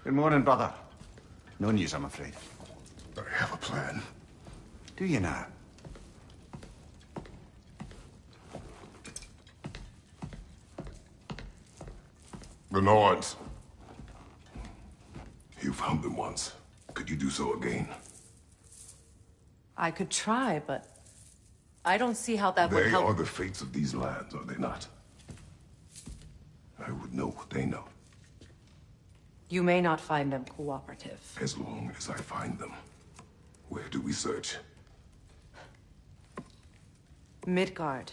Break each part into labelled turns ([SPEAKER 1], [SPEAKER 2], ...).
[SPEAKER 1] Good morning, brother. No news, I'm afraid.
[SPEAKER 2] I have a plan.
[SPEAKER 1] Do you now?
[SPEAKER 2] The Norns. You found them once. Could you do so again?
[SPEAKER 3] I could try, but I don't see how that would help.
[SPEAKER 2] They are the fates of these lands, are they not? I would know what they know.
[SPEAKER 3] You may not find them cooperative.
[SPEAKER 2] As long as I find them. Where do we search?
[SPEAKER 3] Midgard.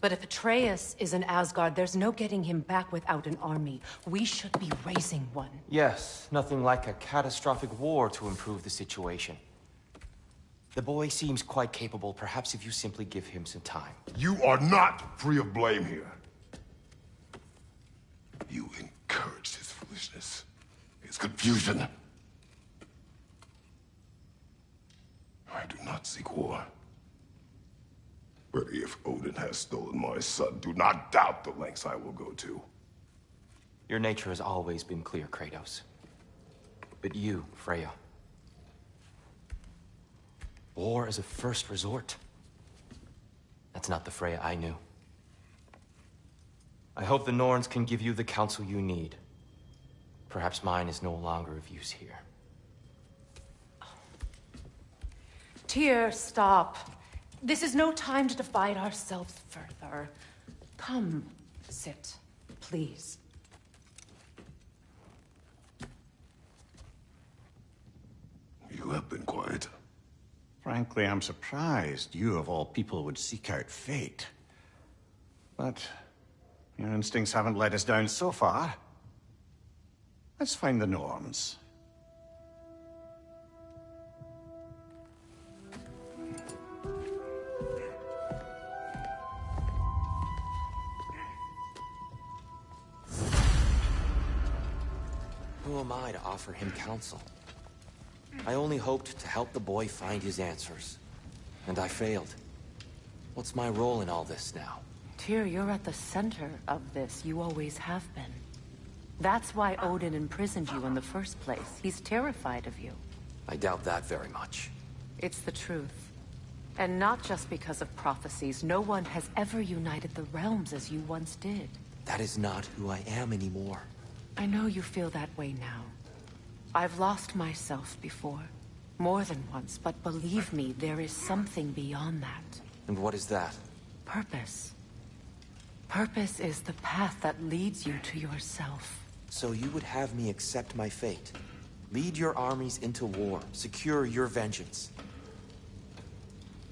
[SPEAKER 3] But if Atreus is in Asgard, there's no getting him back without an army. We should be raising one.
[SPEAKER 4] Yes, nothing like a catastrophic war to improve the situation. The boy seems quite capable. Perhaps if you simply give him some time.
[SPEAKER 2] You are not free of blame here. You encouraged his foolishness, his confusion. I do not seek war. But if Odin has stolen my son, do not doubt the lengths I will go to.
[SPEAKER 4] Your nature has always been clear, Kratos. But you, Freya. War is a first resort. That's not the Freya I knew. I hope the Norns can give you the counsel you need. Perhaps mine is no longer of use here.
[SPEAKER 3] Tyr, stop. This is no time to divide ourselves further. Come, sit, please.
[SPEAKER 2] You have been quiet.
[SPEAKER 1] Frankly, I'm surprised you, of all people, would seek out fate. But your instincts haven't let us down so far. Let's find the Norns.
[SPEAKER 4] Who am I to offer him counsel? I only hoped to help the boy find his answers. And I failed. What's my role in all this now?
[SPEAKER 3] Tyr, you're at the center of this. You always have been. That's why Odin imprisoned you in the first place. He's terrified of you.
[SPEAKER 4] I doubt that very much.
[SPEAKER 3] It's the truth. And not just because of prophecies. No one has ever united the realms as you once did.
[SPEAKER 4] That is not who I am anymore.
[SPEAKER 3] I know you feel that way now. I've lost myself before. More than once, but believe me, there is something beyond that.
[SPEAKER 4] And what is that?
[SPEAKER 3] Purpose. Purpose is the path that leads you to yourself.
[SPEAKER 4] So you would have me accept my fate? Lead your armies into war, secure your vengeance?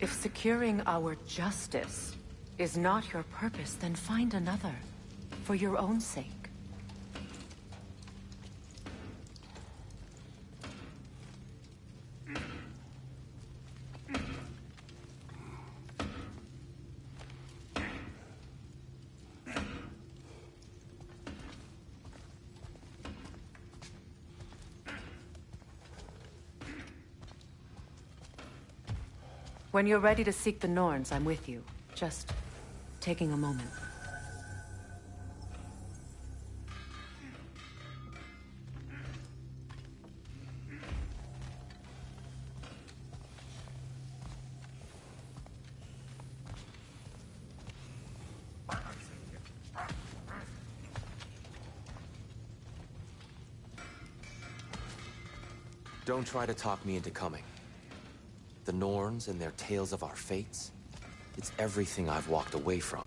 [SPEAKER 3] If securing our justice is not your purpose, then find another. For your own sake. When you're ready to seek the Norns, I'm with you. Just taking a moment.
[SPEAKER 4] Don't try to talk me into coming. The Norns and their tales of our fates, it's everything I've walked away from.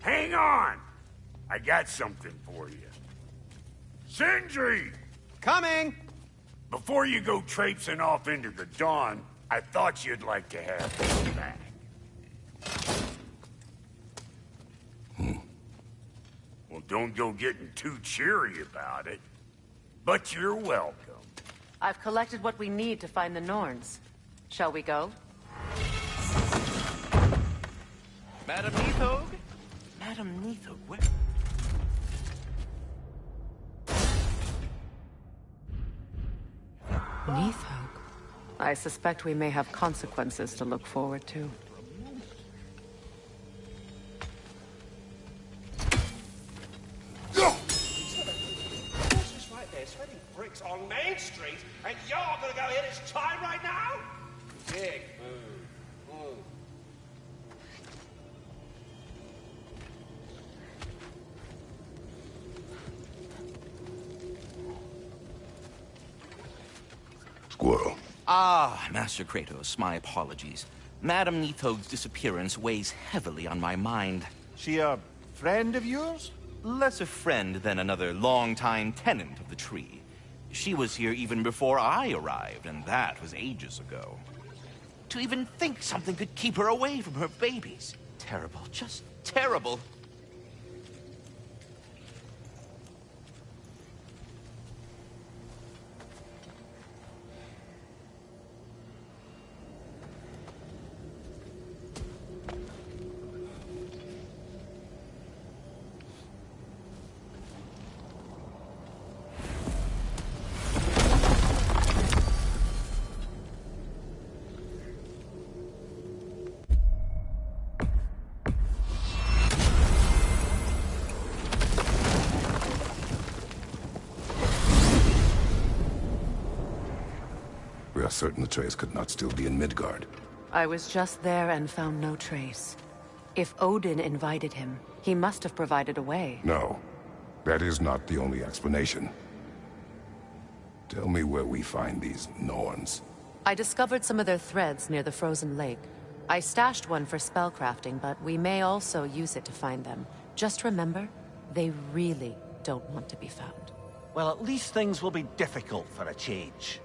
[SPEAKER 5] Hang on! I got something for you. Sindri!
[SPEAKER 6] Coming!
[SPEAKER 5] Before you go traipsing off into the dawn, I thought you'd like to have this back. Well, don't go getting too cheery about it. But you're welcome.
[SPEAKER 3] I've collected what we need to find the Norns. Shall we go?
[SPEAKER 6] Madam Neathog? Madam Neathog, where?
[SPEAKER 3] Neathog. I suspect we may have consequences to look forward to.
[SPEAKER 7] Right there, sweating bricks on Main Street, and you're gonna go hit his time right now? Big move.
[SPEAKER 2] Squirrel.
[SPEAKER 6] Ah, Master Kratos, my apologies. Madam Neathog's disappearance weighs heavily on my mind.
[SPEAKER 1] She a friend of yours?
[SPEAKER 6] Less a friend than another longtime tenant of the tree. She was here even before I arrived, and that was ages ago. To even think something could keep her away from her babies. Terrible, just terrible.
[SPEAKER 2] We are certain Atreus could not still be in Midgard.
[SPEAKER 3] I was just there and found no trace. If Odin invited him, he must have provided a way.
[SPEAKER 2] No, that is not the only explanation. Tell me where we find these Norns.
[SPEAKER 3] I discovered some of their threads near the frozen lake. I stashed one for spellcrafting, but we may also use it to find them. Just remember, they really don't want to be found.
[SPEAKER 8] Well, at least things will be difficult for a change.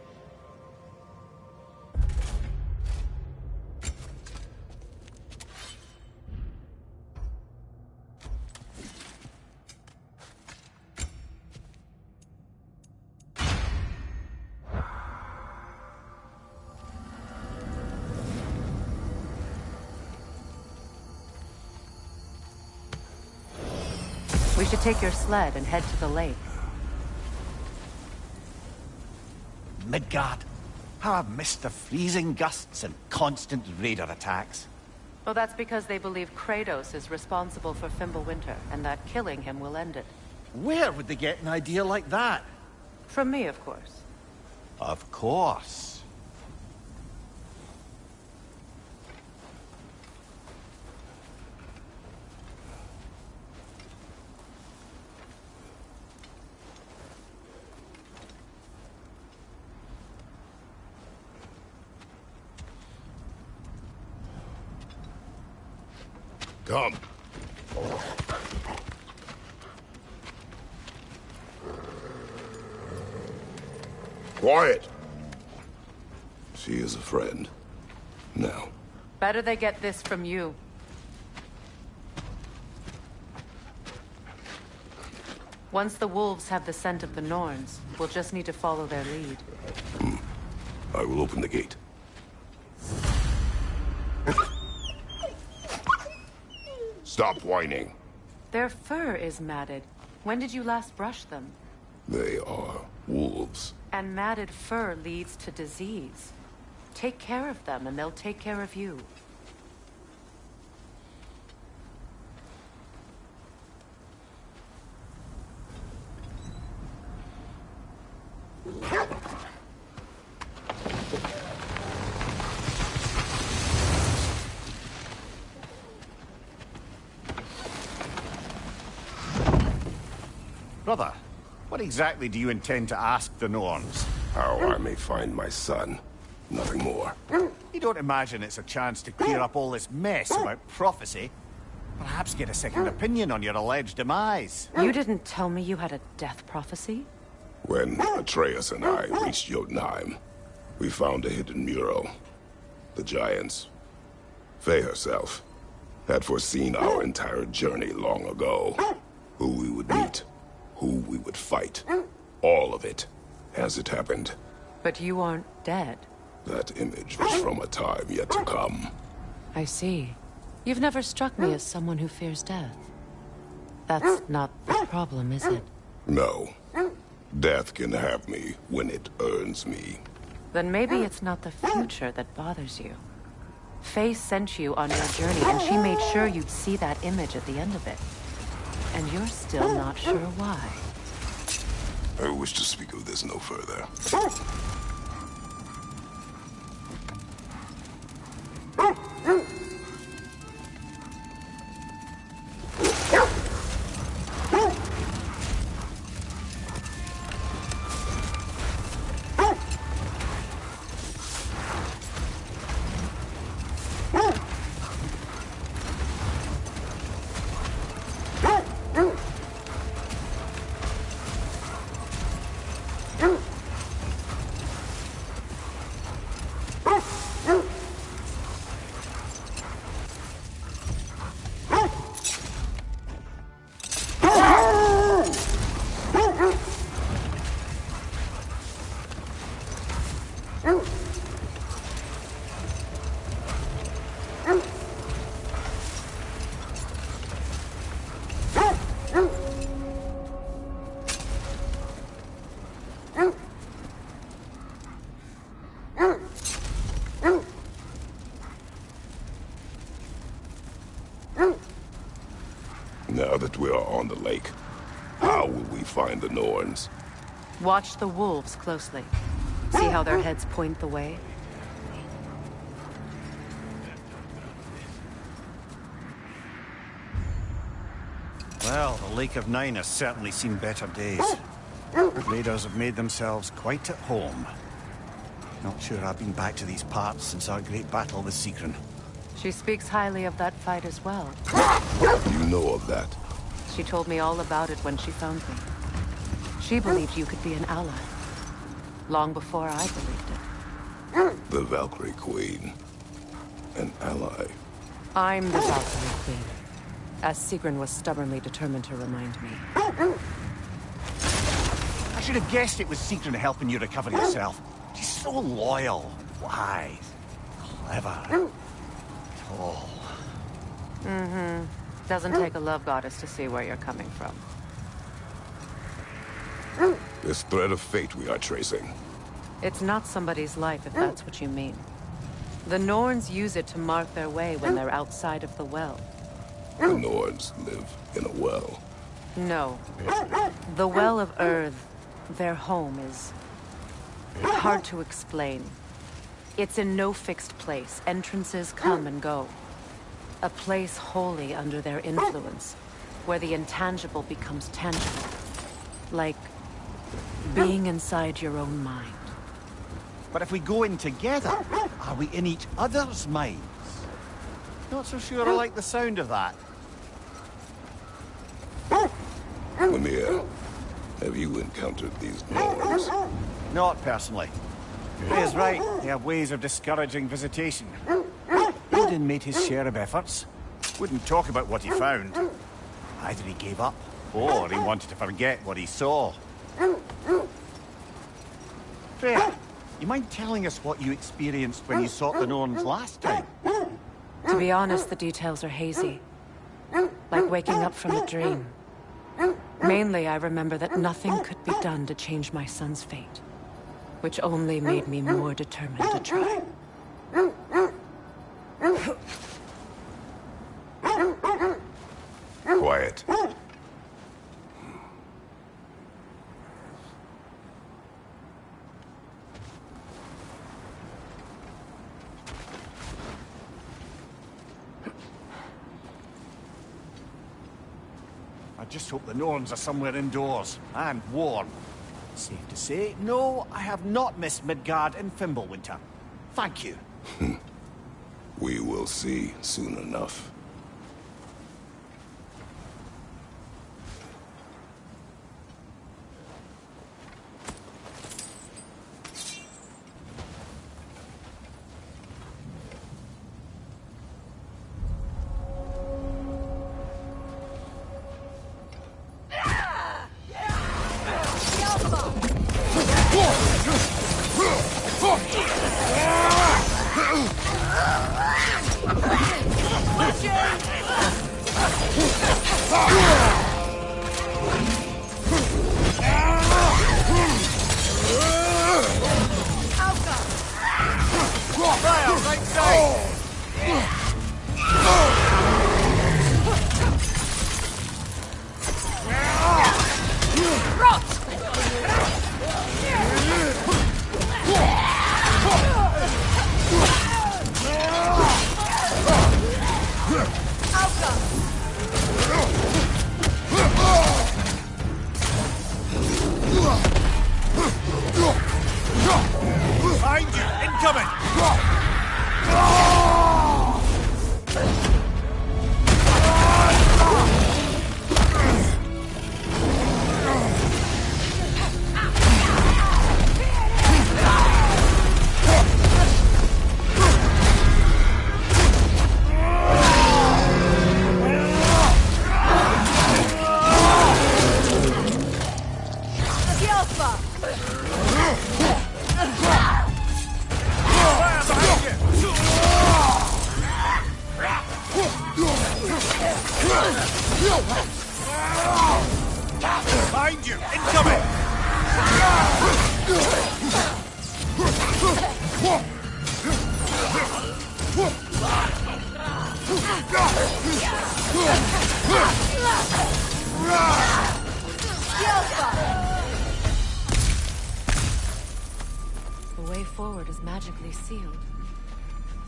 [SPEAKER 3] We should take your sled and head to the lake.
[SPEAKER 8] Midgard. How I've missed the freezing gusts and constant raider attacks.
[SPEAKER 3] Well, that's because they believe Kratos is responsible for Fimbulwinter, and that killing him will end it.
[SPEAKER 8] Where would they get an idea like that?
[SPEAKER 3] From me, of course.
[SPEAKER 8] Of course.
[SPEAKER 2] Come. Quiet. She is a friend. Now.
[SPEAKER 3] Better they get this from you. Once the wolves have the scent of the Norns, we'll just need to follow their lead.
[SPEAKER 2] I will open the gate. Stop whining.
[SPEAKER 3] Their fur is matted. When did you last brush them?
[SPEAKER 2] They are wolves.
[SPEAKER 3] And matted fur leads to disease. Take care of them, and they'll take care of you.
[SPEAKER 1] Brother, what exactly do you intend to ask the Norns?
[SPEAKER 2] How I may find my son. Nothing more.
[SPEAKER 1] You don't imagine it's a chance to clear up all this mess about prophecy? Perhaps get a second opinion on your alleged demise.
[SPEAKER 3] You didn't tell me you had a death prophecy?
[SPEAKER 2] When Atreus and I reached Jotunheim, we found a hidden mural. The Giants, Faye herself, had foreseen our entire journey long ago. Who we would would meet, who we would fight. All of it, as it happened.
[SPEAKER 3] But you aren't dead.
[SPEAKER 2] That image was from a time yet to come.
[SPEAKER 3] I see. You've never struck me as someone who fears death. That's not the problem, is it?
[SPEAKER 2] No. Death can have me when it earns me.
[SPEAKER 3] Then maybe it's not the future that bothers you. Faye sent you on your journey, and she made sure you'd see that image at the end of it. And you're still not sure why.
[SPEAKER 2] I wish to speak of this no further. Now that we are on the lake, how will we find the Norns?
[SPEAKER 3] Watch the wolves closely. See how their heads point the way?
[SPEAKER 8] Well, the Lake of Nine has certainly seen better days. The raiders have made themselves quite at home. Not sure I've been back to these parts since our great battle with Sigrun.
[SPEAKER 3] She speaks highly of that fight as well.
[SPEAKER 2] You know of that?
[SPEAKER 3] She told me all about it when she found me. She believed you could be an ally. Long before I believed it.
[SPEAKER 2] The Valkyrie Queen. An ally.
[SPEAKER 3] I'm the Valkyrie Queen. As Sigrun was stubbornly determined to remind me.
[SPEAKER 8] I should have guessed it was Sigrun helping you recover yourself. She's so loyal, wise, clever, tall.
[SPEAKER 3] Doesn't take a love goddess to see where you're coming from.
[SPEAKER 2] This thread of fate we are tracing.
[SPEAKER 3] It's not somebody's life, if that's what you mean. The Norns use it to mark their way when they're outside of the well.
[SPEAKER 2] The Norns live in a well.
[SPEAKER 3] No. The Well of Earth, their home, is hard to explain. It's in no fixed place. Entrances come and go. A place wholly under their influence, where the intangible becomes tangible. Like being inside your own mind.
[SPEAKER 8] But if we go in together, are we in each other's minds? Not so sure I like the sound of that.
[SPEAKER 2] Mimir, have you encountered these Norns?
[SPEAKER 8] Not personally. Ray's right, they have ways of discouraging visitation. Odin made his share of efforts. Wouldn't talk about what he found. Either he gave up, or he wanted to forget what he saw. Freya, you mind telling us what you experienced when you sought the Norns last time?
[SPEAKER 3] To be honest, the details are hazy. Like waking up from a dream. Mainly, I remember that nothing could be done to change my son's fate. Which only made me more determined to try.
[SPEAKER 2] Quiet.
[SPEAKER 8] I just hope the Norns are somewhere indoors, and warm. Safe to say, no, I have not missed Midgard and Fimbulwinter. Thank you.
[SPEAKER 2] We will see soon enough.
[SPEAKER 8] Behind you! Incoming! Behind you! Incoming!
[SPEAKER 3] The way forward is magically sealed.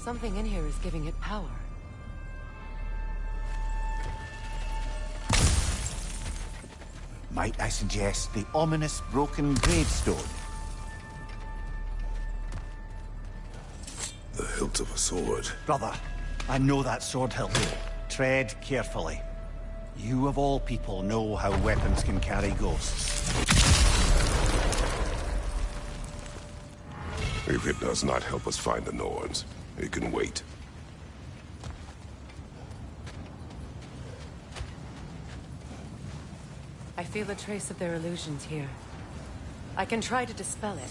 [SPEAKER 3] Something in here is giving it power.
[SPEAKER 8] Might I suggest the ominous broken gravestone?
[SPEAKER 2] The hilt of a sword.
[SPEAKER 8] Brother, I know that sword hilt. Tread carefully. You of all people know how weapons can carry ghosts.
[SPEAKER 2] If it does not help us find the Norns, it can wait.
[SPEAKER 3] I feel a trace of their illusions here. I can try to dispel it.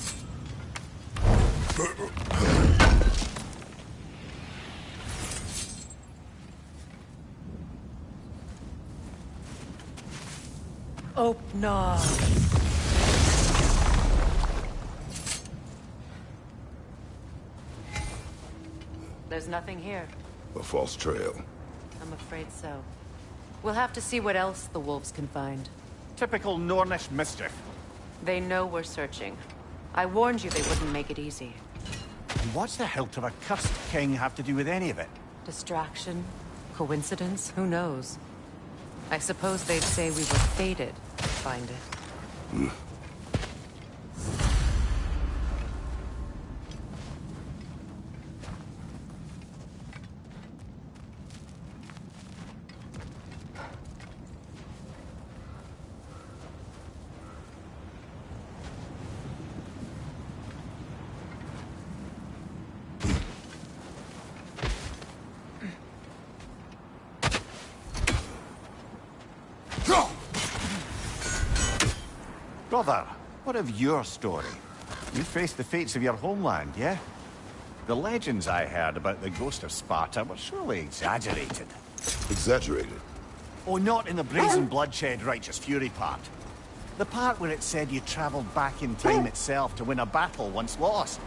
[SPEAKER 3] Open. There's nothing here.
[SPEAKER 2] A false trail.
[SPEAKER 3] I'm afraid so. We'll have to see what else the wolves can find.
[SPEAKER 8] Typical Nornish mischief.
[SPEAKER 3] They know we're searching. I warned you they wouldn't make it easy.
[SPEAKER 8] And what's the hilt of a cursed king have to do with any of it?
[SPEAKER 3] Distraction? Coincidence? Who knows? I suppose they'd say we were fated to find it.
[SPEAKER 8] Brother, what of your story? You faced the fates of your homeland, yeah? The legends I heard about the ghost of Sparta were surely exaggerated.
[SPEAKER 2] Exaggerated?
[SPEAKER 8] Oh, not in the brazen bloodshed righteous fury part. The part where it said you traveled back in time itself to win a battle once lost.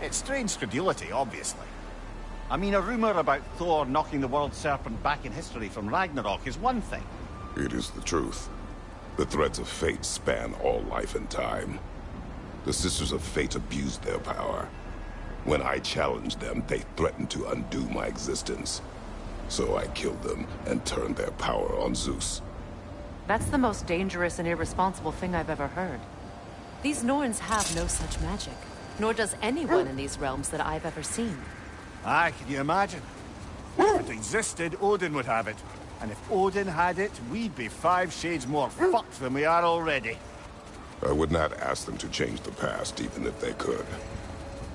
[SPEAKER 8] It's strange credulity, obviously. I mean, a rumor about Thor knocking the world serpent back in history from Ragnarok is one thing.
[SPEAKER 2] It is the truth. The threads of fate span all life and time. The Sisters of Fate abused their power. When I challenged them, they threatened to undo my existence. So I killed them and turned their power on Zeus.
[SPEAKER 3] That's the most dangerous and irresponsible thing I've ever heard. These Norns have no such magic, nor does anyone in these realms that I've ever seen.
[SPEAKER 8] Aye, can you imagine? If it existed, Odin would have it. And if Odin had it, we'd be 5 shades more fucked than we are already.
[SPEAKER 2] I would not ask them to change the past, even if they could.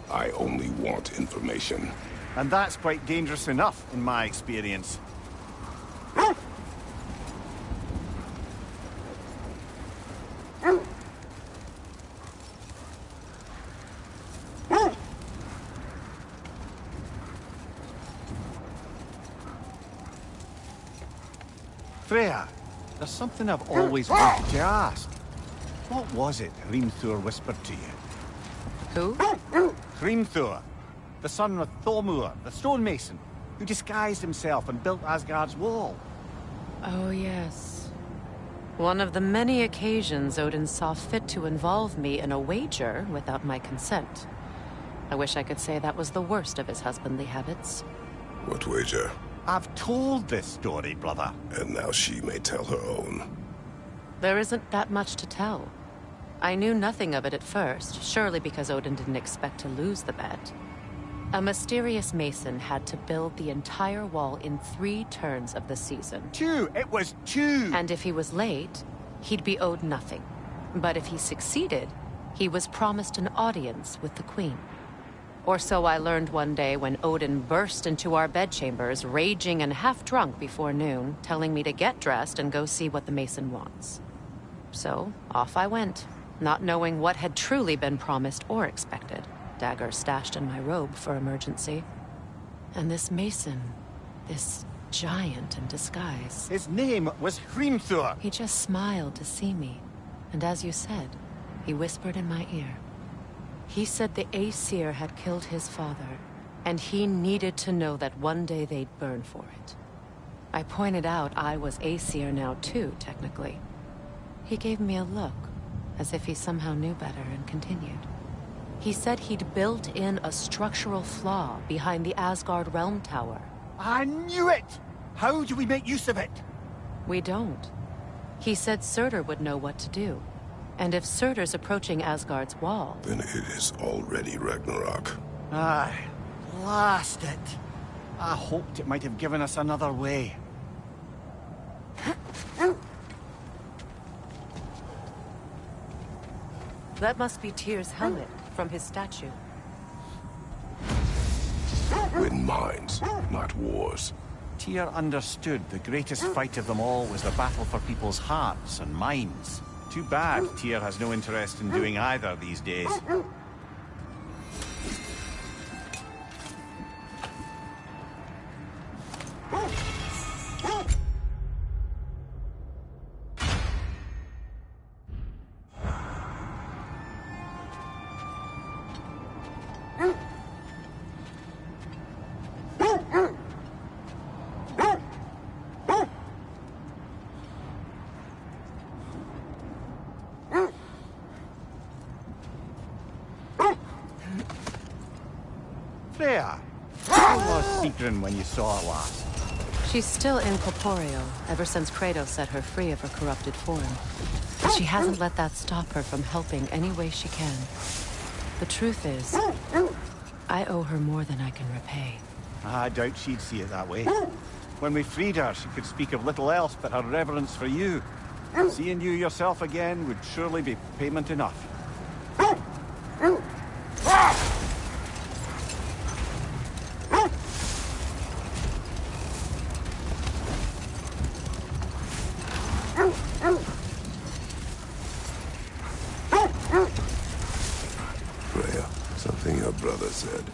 [SPEAKER 2] I only want information.
[SPEAKER 8] And that's quite dangerous enough, in my experience. Freya, there's something I've always wanted to ask. What was it Hrimthur whispered to you?
[SPEAKER 3] Who?
[SPEAKER 8] Hrimthur. The son of Thormur, the stonemason, who disguised himself and built Asgard's wall.
[SPEAKER 3] Oh, yes. One of the many occasions Odin saw fit to involve me in a wager without my consent. I wish I could say that was the worst of his husbandly habits.
[SPEAKER 2] What wager?
[SPEAKER 8] I've told this story, brother.
[SPEAKER 2] And now she may tell her own.
[SPEAKER 3] There isn't that much to tell. I knew nothing of it at first, surely because Odin didn't expect to lose the bet. A mysterious mason had to build the entire wall in 3 turns of the season.
[SPEAKER 8] 2! It was 2!
[SPEAKER 3] And if he was late, he'd be owed nothing. But if he succeeded, he was promised an audience with the queen. Or so I learned one day when Odin burst into our bedchambers, raging and half-drunk before noon, telling me to get dressed and go see what the mason wants. So, off I went, not knowing what had truly been promised or expected. Dagger stashed in my robe for emergency. And this mason, this giant in disguise.
[SPEAKER 8] His name was Hrimthur.
[SPEAKER 3] He just smiled to see me. And as you said, he whispered in my ear. He said the Aesir had killed his father, and he needed to know that one day they'd burn for it. I pointed out I was Aesir now too, technically. He gave me a look, as if he somehow knew better, and continued. He said he'd built in a structural flaw behind the Asgard Realm Tower.
[SPEAKER 8] I knew it! How do we make use of it?
[SPEAKER 3] We don't. He said Surtur would know what to do. And if Surtur's approaching Asgard's wall...
[SPEAKER 2] Then it is already Ragnarok.
[SPEAKER 8] Aye, blast it. I hoped it might have given us another way.
[SPEAKER 3] That must be Tyr's helmet from his statue.
[SPEAKER 2] Win minds, not wars.
[SPEAKER 8] Tyr understood the greatest fight of them all was the battle for people's hearts and minds. Too bad Tyr has no interest in doing either these days. Freya, how was Sigrun when you saw her last?
[SPEAKER 3] She's still incorporeal, ever since Kratos set her free of her corrupted form. But she hasn't let that stop her from helping any way she can. The truth is, I owe her more than I can repay.
[SPEAKER 8] I doubt she'd see it that way. When we freed her, she could speak of little else but her reverence for you. Seeing you yourself again would surely be payment enough.
[SPEAKER 2] Freya, something your brother said.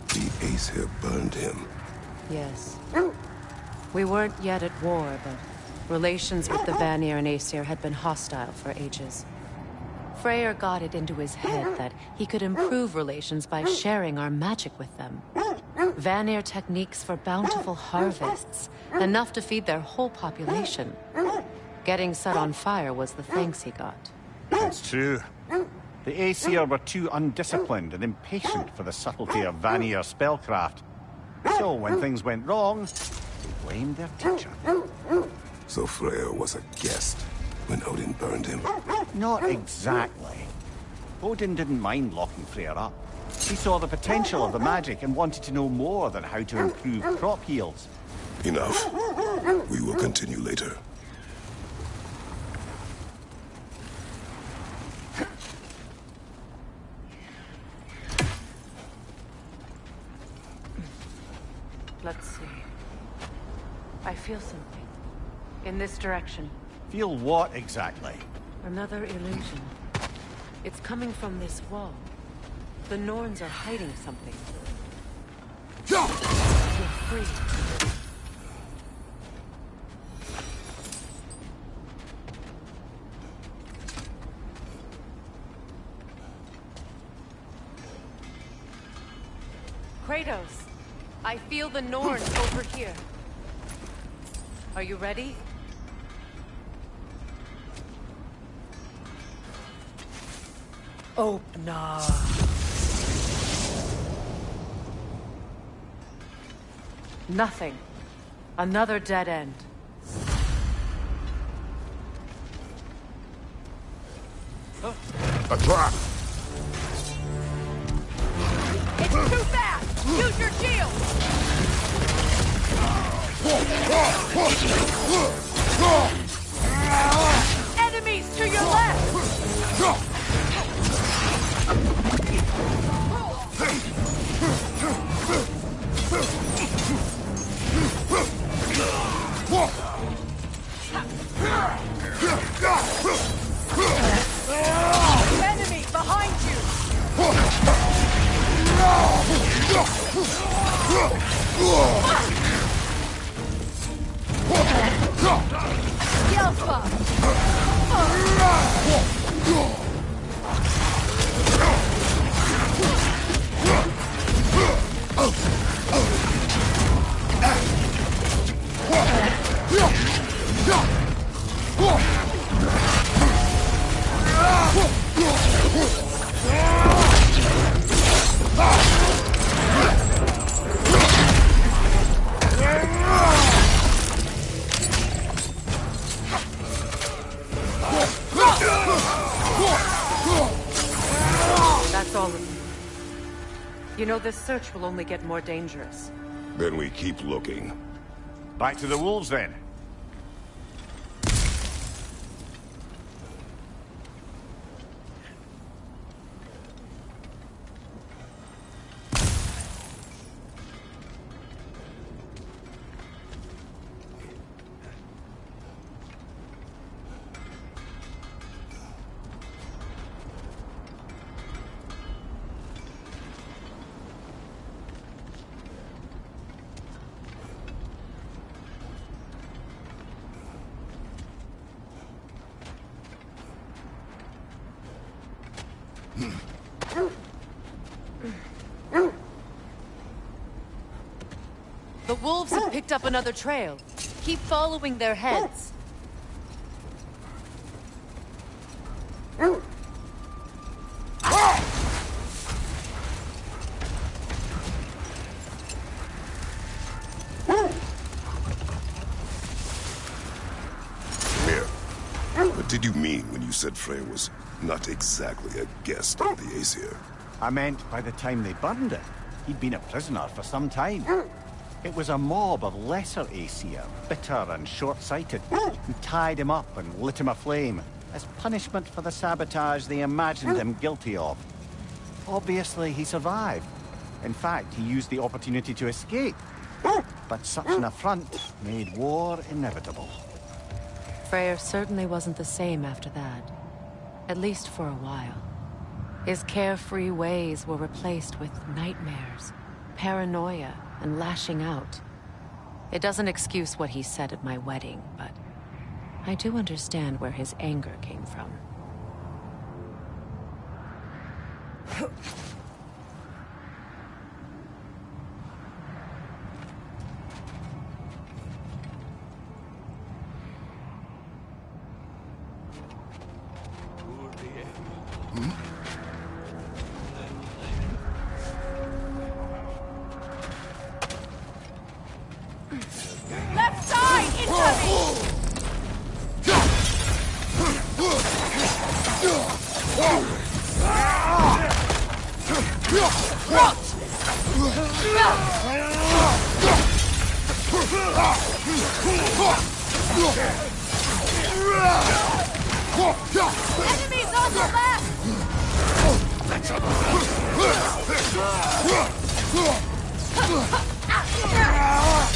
[SPEAKER 2] The Aesir burned him.
[SPEAKER 3] Yes. We weren't yet at war, but relations with the Vanir and Aesir had been hostile for ages. Freyr got it into his head that he could improve relations by sharing our magic with them. Vanir techniques for bountiful harvests, enough to feed their whole population. Getting set on fire was the thanks he got.
[SPEAKER 8] It's true. The Aesir were too undisciplined and impatient for the subtlety of Vanir spellcraft. So when things went wrong, they blamed their teacher.
[SPEAKER 2] So Freya was a guest when Odin burned him.
[SPEAKER 8] Not exactly. Odin didn't mind locking Freyr up. He saw the potential of the magic and wanted to know more than how to improve crop yields.
[SPEAKER 2] Enough. We will continue later.
[SPEAKER 3] Let's see. I feel something. In this direction.
[SPEAKER 8] Feel what exactly?
[SPEAKER 3] Another illusion. It's coming from this wall. The Norns are hiding something. You're free. Kratos, I feel the Norns over here. Are you ready? Open up. Nothing. Another dead end.
[SPEAKER 2] A trap!
[SPEAKER 3] It's too fast! Use your shield! Enemies to your left! Enemy behind you! Yelpa! That's all of them. You know, this search will only get more dangerous.
[SPEAKER 2] Then we keep looking.
[SPEAKER 8] Back to the wolves, then.
[SPEAKER 3] The wolves have picked up another trail. Keep following their heads.
[SPEAKER 2] Here. What did you mean when you said Freyr was not exactly a guest of the Aesir?
[SPEAKER 8] I meant by the time they burned it, he'd been a prisoner for some time. It was a mob of lesser Aesir, bitter and short-sighted, who tied him up and lit him aflame, as punishment for the sabotage they imagined him guilty of. Obviously, he survived. In fact, he used the opportunity to escape. But such an affront made war inevitable.
[SPEAKER 3] Freyr certainly wasn't the same after that. At least for a while. His carefree ways were replaced with nightmares, paranoia, and lashing out. It doesn't excuse what he said at my wedding, but I do understand where his anger came from. Left side! Incoming! Enemies on the left!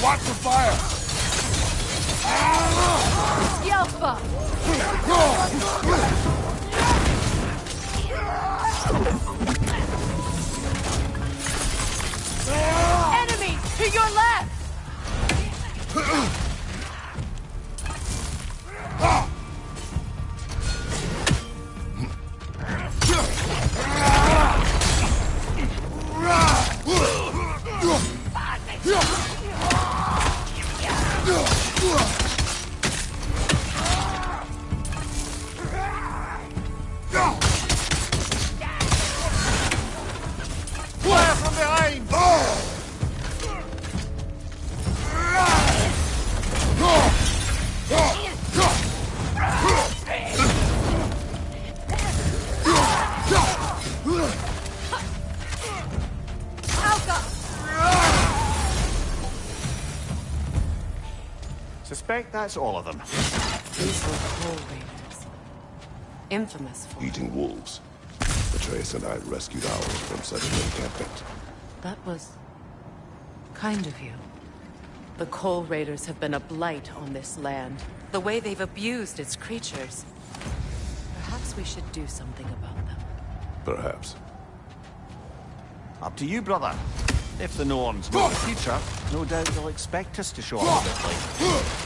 [SPEAKER 2] Watch the fire!
[SPEAKER 3] Yelpa! Enemies to your left!
[SPEAKER 8] suspect that's all of them.
[SPEAKER 3] These were Coal Raiders. Infamous for...
[SPEAKER 2] Eating wolves. Atreus and I rescued ours from such an encampment.
[SPEAKER 3] That was... kind of you. The Coal Raiders have been a blight on this land. The way they've abused its creatures. Perhaps we should do something about them.
[SPEAKER 2] Perhaps.
[SPEAKER 8] Up to you, brother. If the Norns know the future, no doubt they'll expect us to show up a bit late.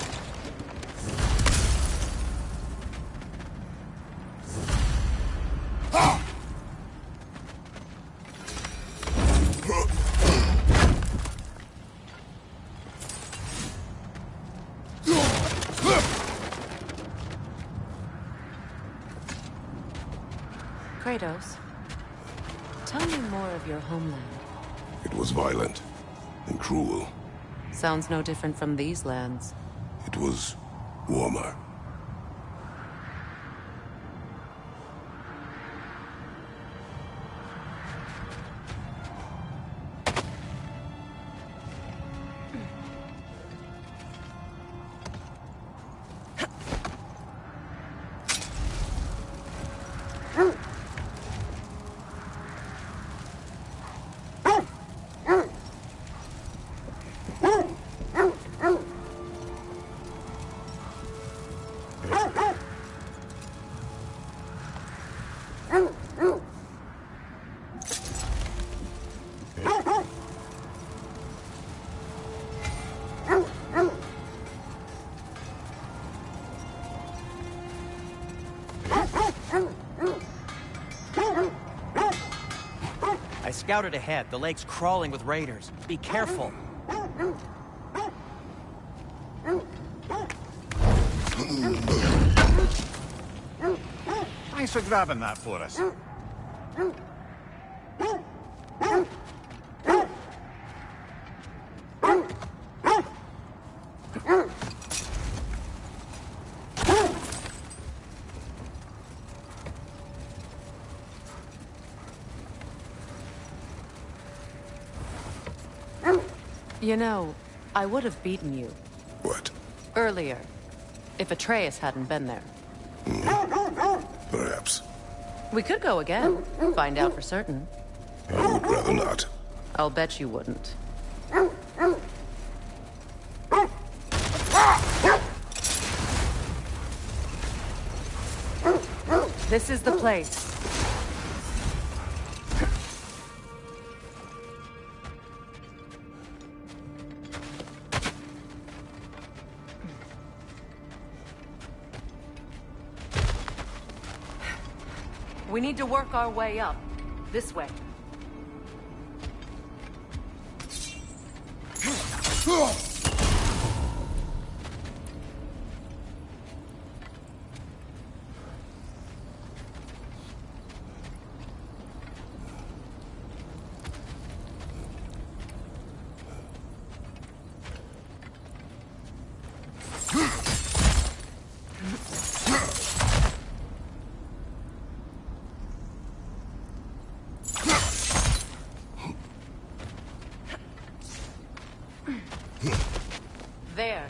[SPEAKER 3] Kratos, tell me more of your homeland.
[SPEAKER 2] It was violent and cruel.
[SPEAKER 3] Sounds no different from these lands.
[SPEAKER 2] It was warmer.
[SPEAKER 9] I scouted ahead. The lake's crawling with raiders. Be careful.
[SPEAKER 8] Thanks for grabbing that for us.
[SPEAKER 3] You know, I would have beaten you.
[SPEAKER 2] What?
[SPEAKER 3] Earlier. If Atreus hadn't been there.
[SPEAKER 2] Perhaps.
[SPEAKER 3] We could go again. Find out for certain.
[SPEAKER 2] I would rather not.
[SPEAKER 3] I'll bet you wouldn't. This is the place. We need to work our way up. This way. There.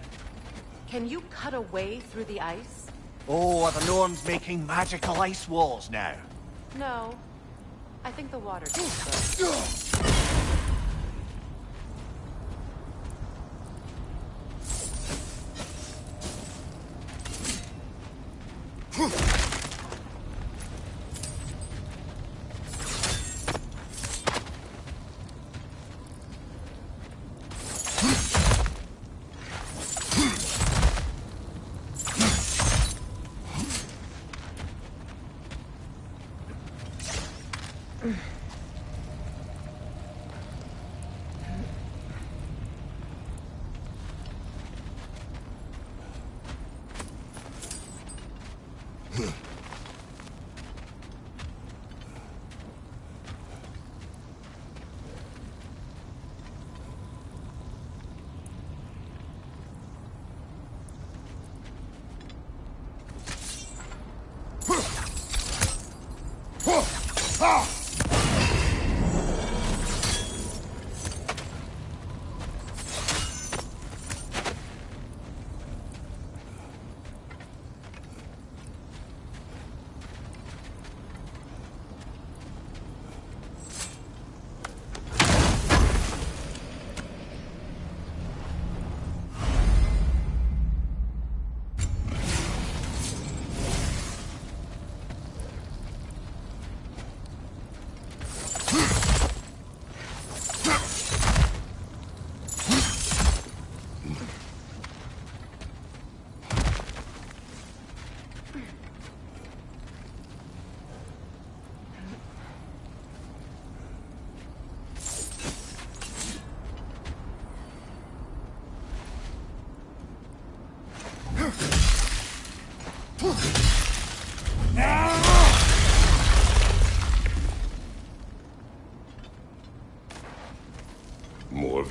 [SPEAKER 3] Can you cut a way through the ice?
[SPEAKER 8] Oh, are the Norns making magical ice walls now?
[SPEAKER 3] No. I think the water does, though.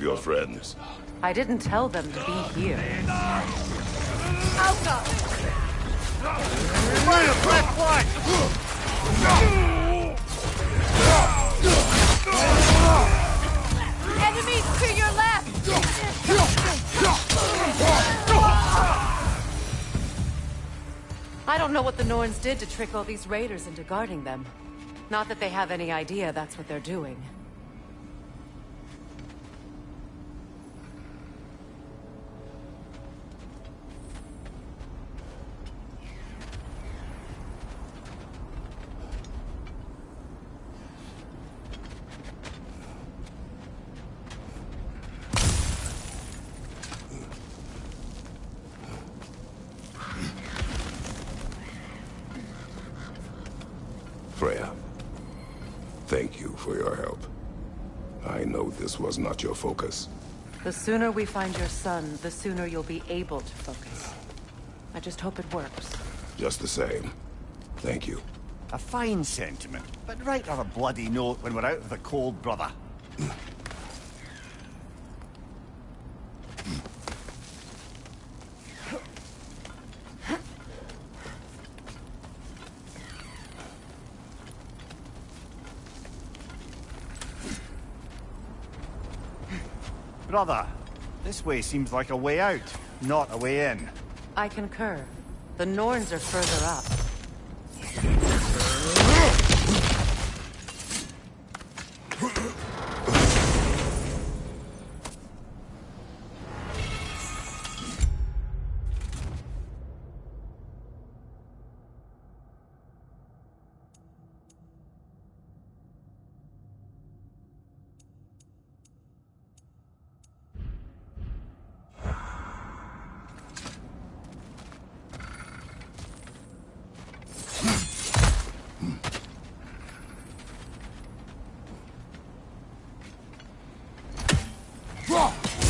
[SPEAKER 2] your friends.
[SPEAKER 3] I didn't tell them to be here.
[SPEAKER 10] Enemies to your left!
[SPEAKER 3] I don't know what the Norns did to trick all these raiders into guarding them. Not that they have any idea that's what they're doing.
[SPEAKER 2] Freya, thank you for your help. I know this was not your focus.
[SPEAKER 3] The sooner we find your son, the sooner you'll be able to focus. I just hope it works.
[SPEAKER 2] Just the same. Thank you.
[SPEAKER 8] A fine sentiment, but write her a bloody note when we're out of the cold, brother. Brother, this way seems like a way out, not a way in.
[SPEAKER 3] I concur. The Norns are further up.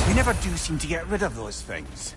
[SPEAKER 8] We never do seem to get rid of those things.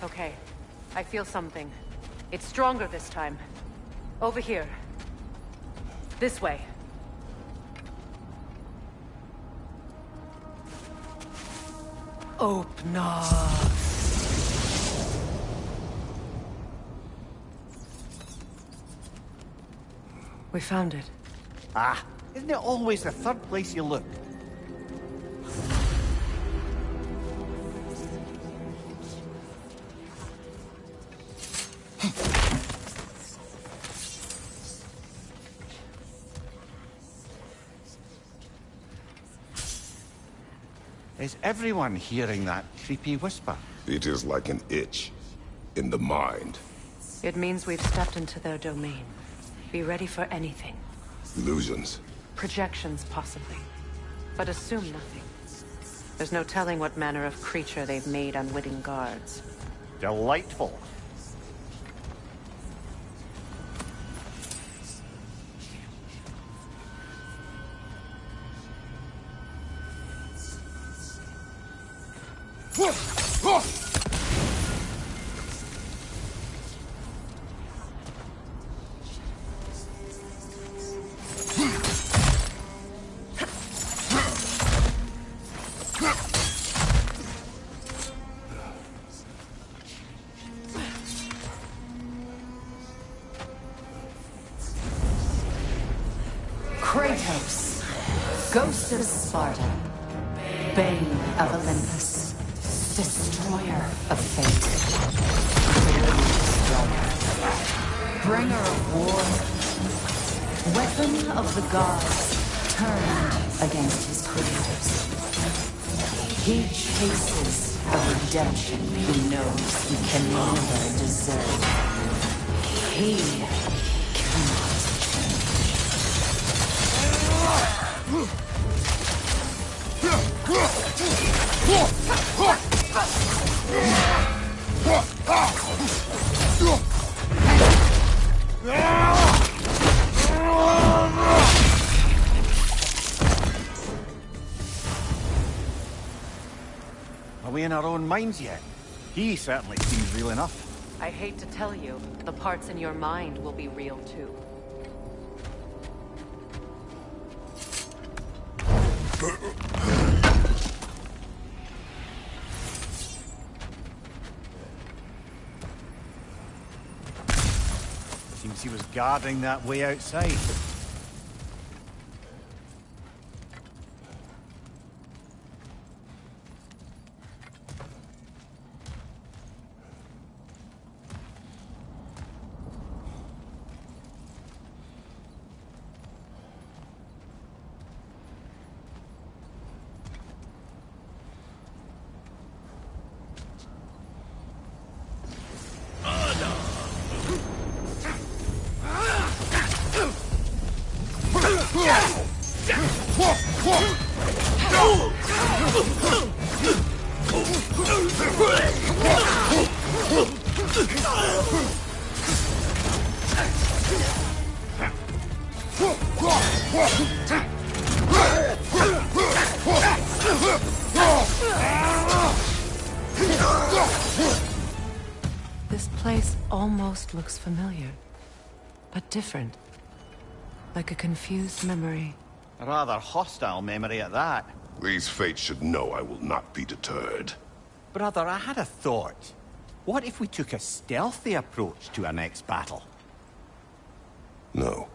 [SPEAKER 3] Okay, I feel something. It's stronger this time. Over here. This way. Open up. We found it.
[SPEAKER 8] Ah, isn't it always the third place you look? Is everyone hearing that creepy whisper?
[SPEAKER 2] It is like an itch in the mind.
[SPEAKER 3] It means we've stepped into their domain. Be ready for anything.
[SPEAKER 2] Illusions.
[SPEAKER 3] Projections, possibly. But assume nothing. There's no telling what manner of creature they've made unwitting guards.
[SPEAKER 8] Delightful.
[SPEAKER 11] Kratos, Ghost of Sparta, Bane of Olympus, Destroyer of Fate, Destroyer, Bringer of War, Weapon of the Gods, turned against his creators. He chases a redemption he knows he can never deserve. He cannot
[SPEAKER 8] Are we in our own minds yet? He certainly seems real enough.
[SPEAKER 3] I hate to tell you, the parts in your mind will be real too.
[SPEAKER 8] Seems he was guarding that way outside.
[SPEAKER 3] This place almost looks familiar, but different. Like a confused memory.
[SPEAKER 8] A rather hostile memory at that.
[SPEAKER 2] These fates should know I will not be deterred.
[SPEAKER 8] Brother, I had a thought. What if we took a stealthy approach to our next battle?
[SPEAKER 2] No.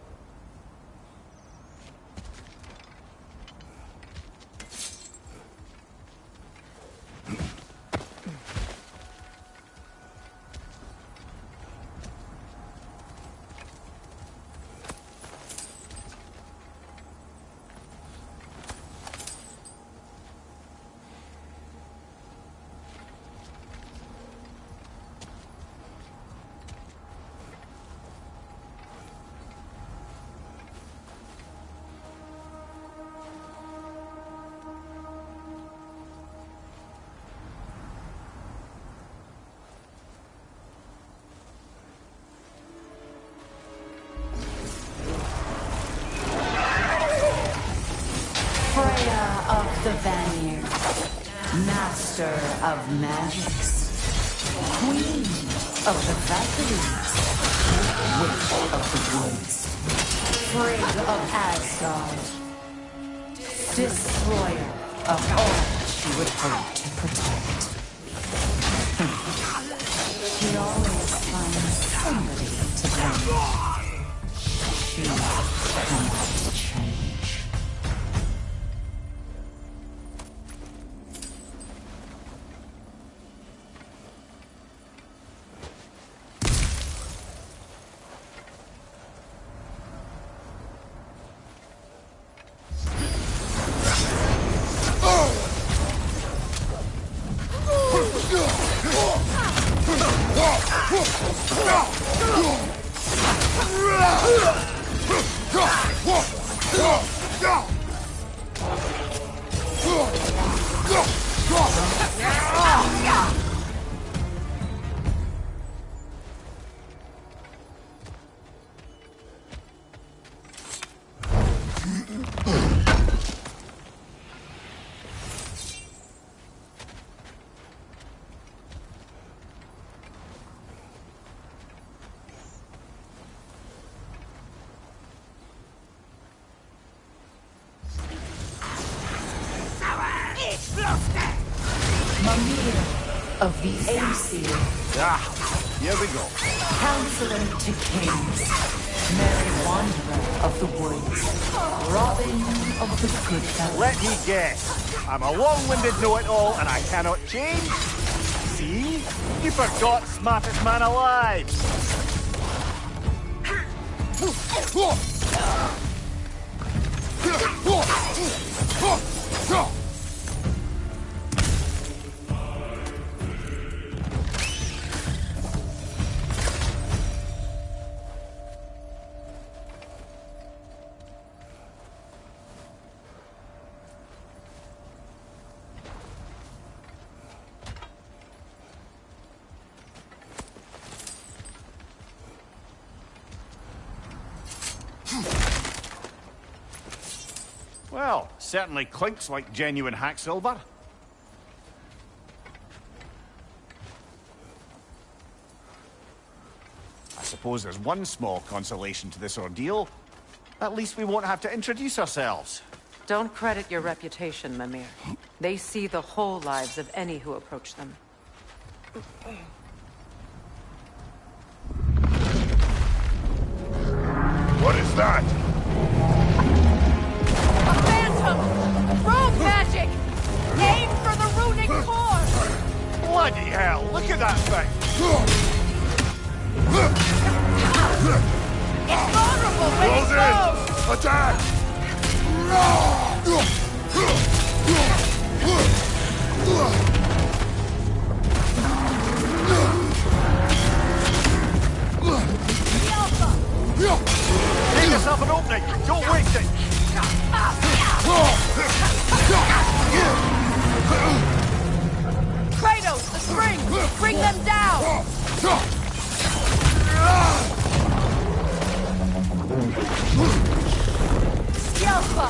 [SPEAKER 11] Freya of the Vanir, Master of Magics, Queen of the Valkyries, Witch of the Woods, Frigg of Asgard, Destroyer of all she would hope to protect. She always finds somebody to blame. She cannot change. Of the Aesir,
[SPEAKER 8] Ah, here we go.
[SPEAKER 11] Counselor to Kings, Merry Wanderer of the Woods, Robin of the Good Fellow.
[SPEAKER 8] Let me guess. I'm a long-winded know-it-all and I cannot change? See? You forgot smartest man alive. Well, certainly clinks like genuine hack silver. I suppose there's one small consolation to this ordeal. At least we won't have to introduce ourselves.
[SPEAKER 3] Don't credit your reputation, Mimir. They see the whole lives of any who approach them.
[SPEAKER 5] What is that?
[SPEAKER 10] A phantom! Rogue magic! Aim for the runic core!
[SPEAKER 8] Bloody hell, look at that thing!
[SPEAKER 10] It's vulnerable when
[SPEAKER 5] Close
[SPEAKER 10] it
[SPEAKER 5] in!
[SPEAKER 10] grows!
[SPEAKER 5] Attack!
[SPEAKER 8] Make yourself an opening! Don't waste it!
[SPEAKER 10] Kratos, the spring! Bring them down! Scalpa!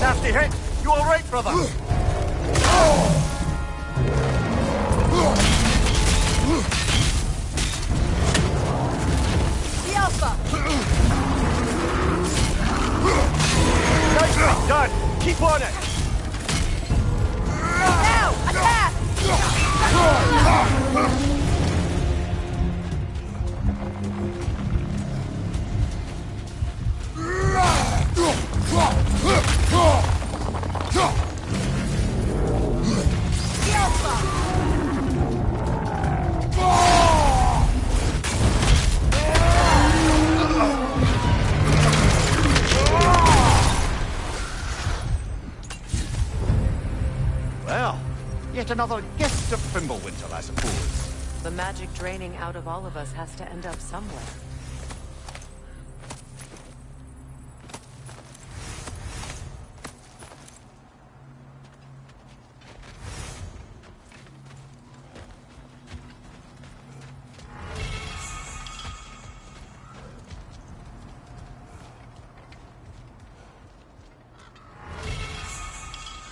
[SPEAKER 8] Nasty hit! You alright, brother? Nicely done! Keep on it!
[SPEAKER 10] Now! Attack!
[SPEAKER 8] Well, yet another gift of Fimbulwinter, I suppose.
[SPEAKER 3] The magic draining out of all of us has to end up somewhere.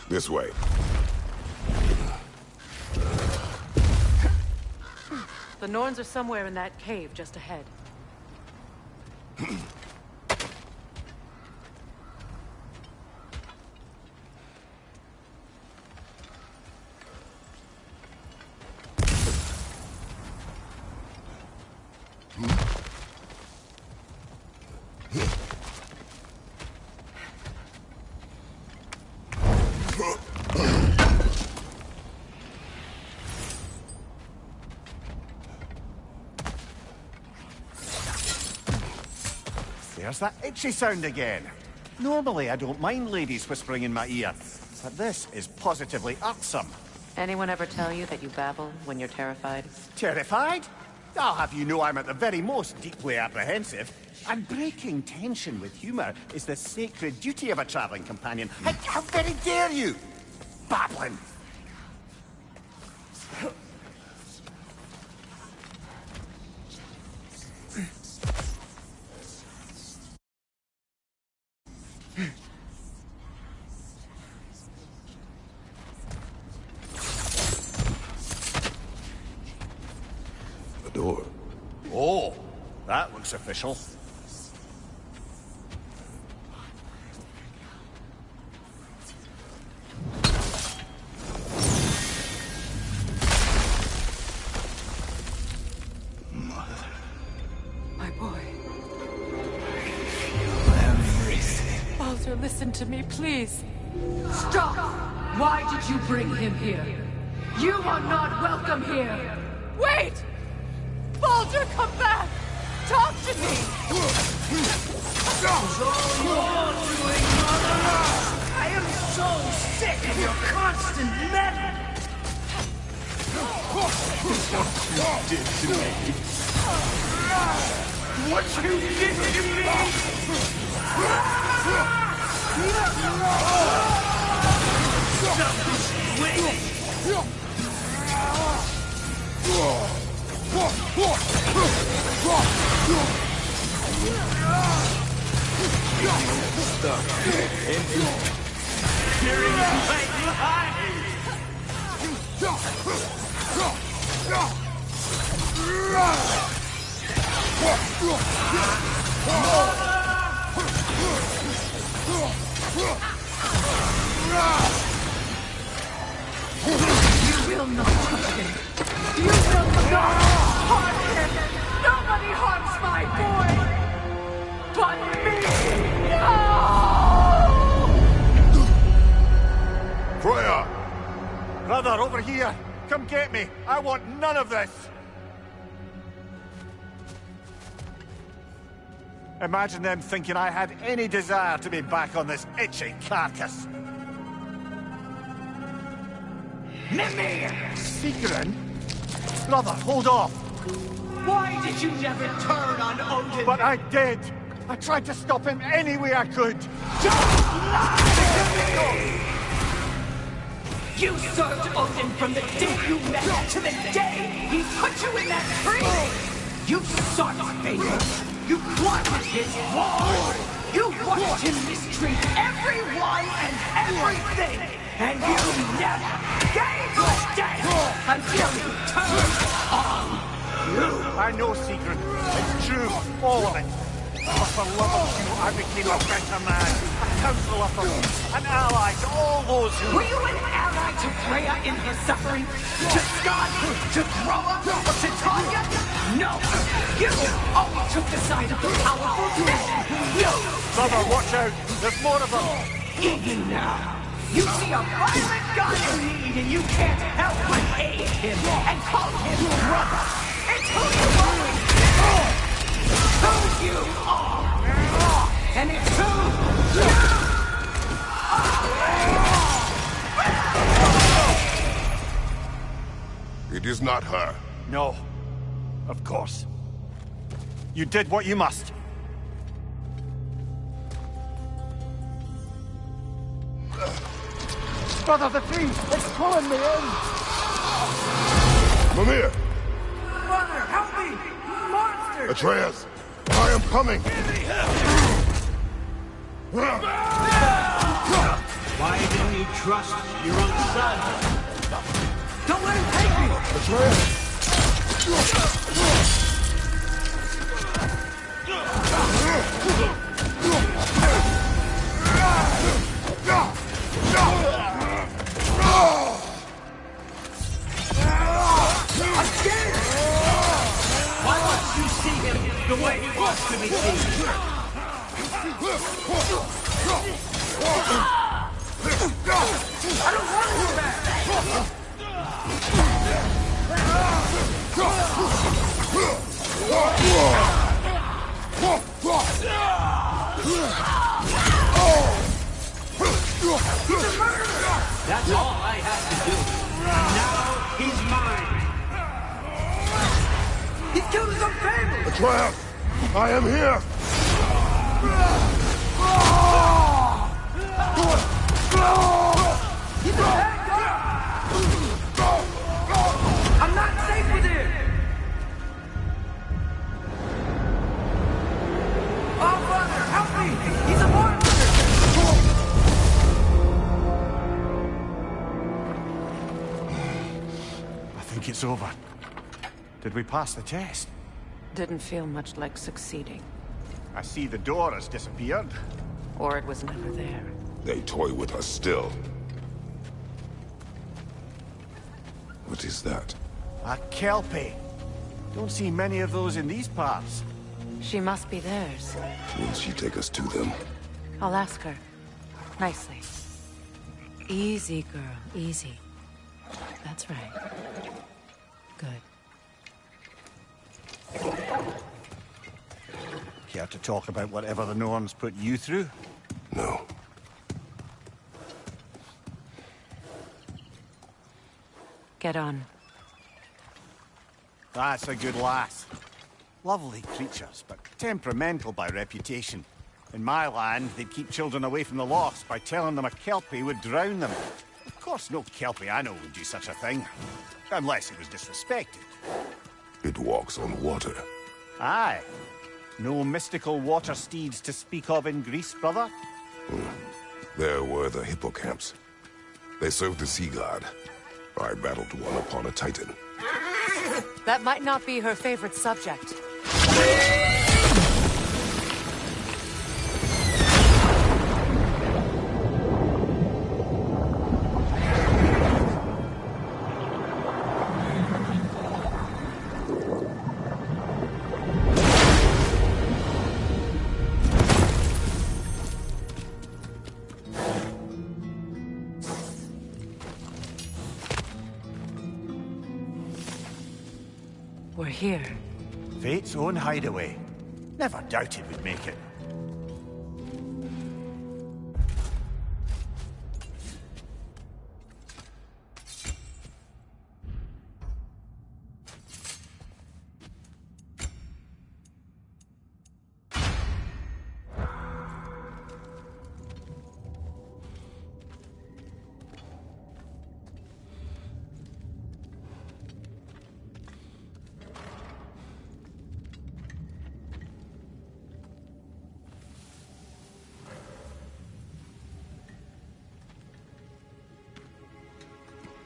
[SPEAKER 2] This way.
[SPEAKER 3] The Norns are somewhere in that cave just ahead.
[SPEAKER 8] There's that itchy sound again. Normally, I don't mind ladies whispering in my ear, but this is positively irksome.
[SPEAKER 3] Anyone ever tell you that you babble when you're terrified?
[SPEAKER 8] Terrified? I'll have you know I'm at the very most deeply apprehensive. And breaking tension with humor is the sacred duty of a traveling companion. How very dare you! Babbling!
[SPEAKER 2] The door.
[SPEAKER 8] Oh, that looks official.
[SPEAKER 10] My boy.
[SPEAKER 11] Everything.
[SPEAKER 10] Baldur, listen to me, please.
[SPEAKER 11] Stop! Why did you bring him here? You are not welcome here!
[SPEAKER 10] Wait! Baldur, come back! Talk to me!
[SPEAKER 11] I am so sick of your constant meddling! What you did to me! You will not touch him! You will not harm him! Nobody harms my boy! But me! No!
[SPEAKER 2] Freya!
[SPEAKER 8] Brother, over here! Come get me! I want none of this! Imagine them thinking I had any desire to be back on this itchy carcass.
[SPEAKER 11] Mimir!
[SPEAKER 8] Sigrun? Brother, hold off!
[SPEAKER 11] Why did you never turn on Odin?
[SPEAKER 8] But I did! I tried to stop him any way I could!
[SPEAKER 11] Don't lie to me! You served Odin from the day you met to the day he put you in that tree! You sought favor! You wanted his war! You watched him mistreat everyone and everything! And you never gave a damn until he turned on you!
[SPEAKER 8] I know, Sigrun. It's true. All of it. But for love of you, I became a better man. A counselor for me. An ally to all those who...
[SPEAKER 11] Were you an ally to Freya in her suffering? To Scott? To Groa? Or to Tanya? No! You always took the side of the powerful men! You!
[SPEAKER 8] Brother, watch out! There's more of them!
[SPEAKER 11] Even now, you see a violent god in need and you can't help but aid him and call him brother! It's who you always been! Who you are! And it's who you
[SPEAKER 2] are! It is not her.
[SPEAKER 8] No. Of course. You did what you must. Brother, the tree! It's pulling me in!
[SPEAKER 2] Mimir!
[SPEAKER 11] Brother, help me! Monster!
[SPEAKER 2] Atreus! I am coming!
[SPEAKER 12] Why didn't you trust your own son?
[SPEAKER 11] Don't let him take me!
[SPEAKER 2] Atreus!
[SPEAKER 11] I'm scared! Why don't you see him
[SPEAKER 12] he wants to be seen.
[SPEAKER 11] I don't want you back!
[SPEAKER 12] That's all I had to do. And now he's mine.
[SPEAKER 11] He's killed his own family!
[SPEAKER 2] The trap! I am here!
[SPEAKER 11] He's a bad guy! I'm not safe with him! Oh, brother, help me! He's a monster!
[SPEAKER 8] I think it's over. Did we pass the test?
[SPEAKER 3] Didn't feel much like succeeding.
[SPEAKER 8] I see the door has disappeared.
[SPEAKER 3] Or it was never there.
[SPEAKER 2] They toy with us still. What is that?
[SPEAKER 8] A Kelpie. Don't see many of those in these parts.
[SPEAKER 3] She must be theirs.
[SPEAKER 2] Will she take us to them?
[SPEAKER 3] I'll ask her. Nicely. Easy, girl. Easy. That's right. Good.
[SPEAKER 8] Care to talk about whatever the Norns put you through?
[SPEAKER 2] No.
[SPEAKER 3] Get on.
[SPEAKER 8] That's a good lass. Lovely creatures, but temperamental by reputation. In my land, they'd keep children away from the lost by telling them a Kelpie would drown them. Of course, no Kelpie I know would do such a thing. Unless it was disrespected.
[SPEAKER 2] It walks on water.
[SPEAKER 8] Aye. No mystical water steeds to speak of in Greece, brother?
[SPEAKER 2] There were the hippocamps. They served the sea god. I battled one upon a titan.
[SPEAKER 3] That might not be her favorite subject. We're here.
[SPEAKER 8] Fate's own hideaway. Never doubted we'd make it.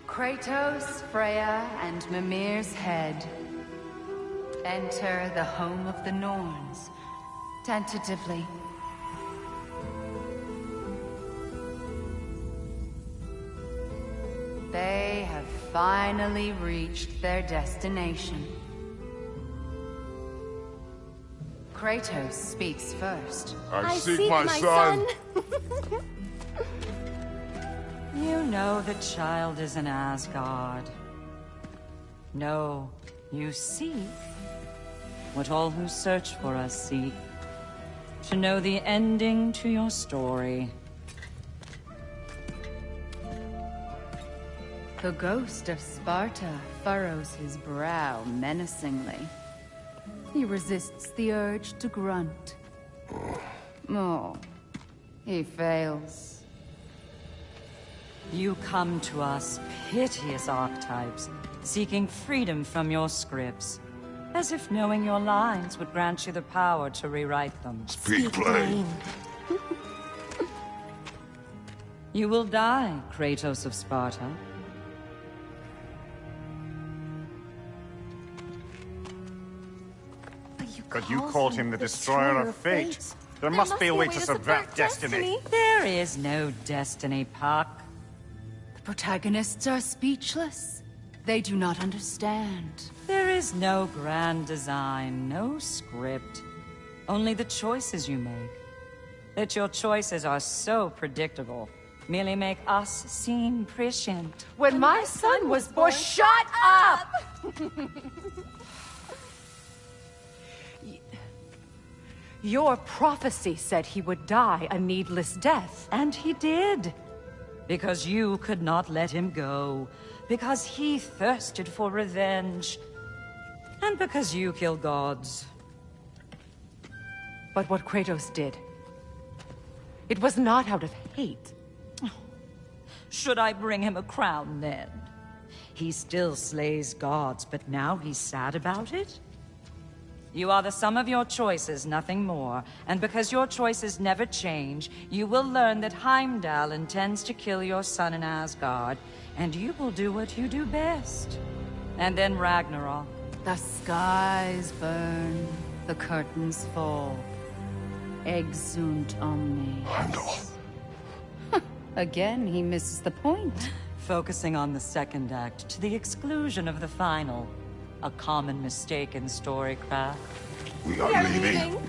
[SPEAKER 13] Kratos, Freya, and Mimir's head. Enter the home of the Norns, tentatively. They have finally reached their destination. Kratos speaks first.
[SPEAKER 2] I seek my son.
[SPEAKER 14] You know the child is in Asgard. No, you seek what all who search for us seek. To know the ending to your story.
[SPEAKER 13] The ghost of Sparta furrows his brow menacingly. He resists the urge to grunt. Oh, he fails.
[SPEAKER 14] You come to us, piteous archetypes, seeking freedom from your scripts. As if knowing your lines would grant you the power to rewrite them.
[SPEAKER 2] Speak plain.
[SPEAKER 14] You will die, Kratos of Sparta.
[SPEAKER 8] But you called him the Destroyer of Fate. There must be a way to subvert destiny.
[SPEAKER 14] There is no destiny, Puck.
[SPEAKER 13] The protagonists are speechless. They do not understand.
[SPEAKER 14] There is no grand design, no script. Only the choices you make. That your choices are so predictable merely make us seem prescient.
[SPEAKER 10] When my son was born... Shut up! Your prophecy said he would die a needless death.
[SPEAKER 14] And he did. Because you could not let him go. Because he thirsted for revenge. And because you kill gods.
[SPEAKER 10] But what Kratos did, it was not out of hate.
[SPEAKER 14] Should I bring him a crown, then? He still slays gods, but now he's sad about it? You are the sum of your choices, nothing more. And because your choices never change, you will learn that Heimdall intends to kill your son in Asgard, and you will do what you do best. And then Ragnarok.
[SPEAKER 13] The skies burn, the curtains fall. Exunt omni.
[SPEAKER 2] Heimdall.
[SPEAKER 13] Again, he misses the point.
[SPEAKER 14] Focusing on the second act to the exclusion of the final. A common mistake in storycraft.
[SPEAKER 2] We are leaving.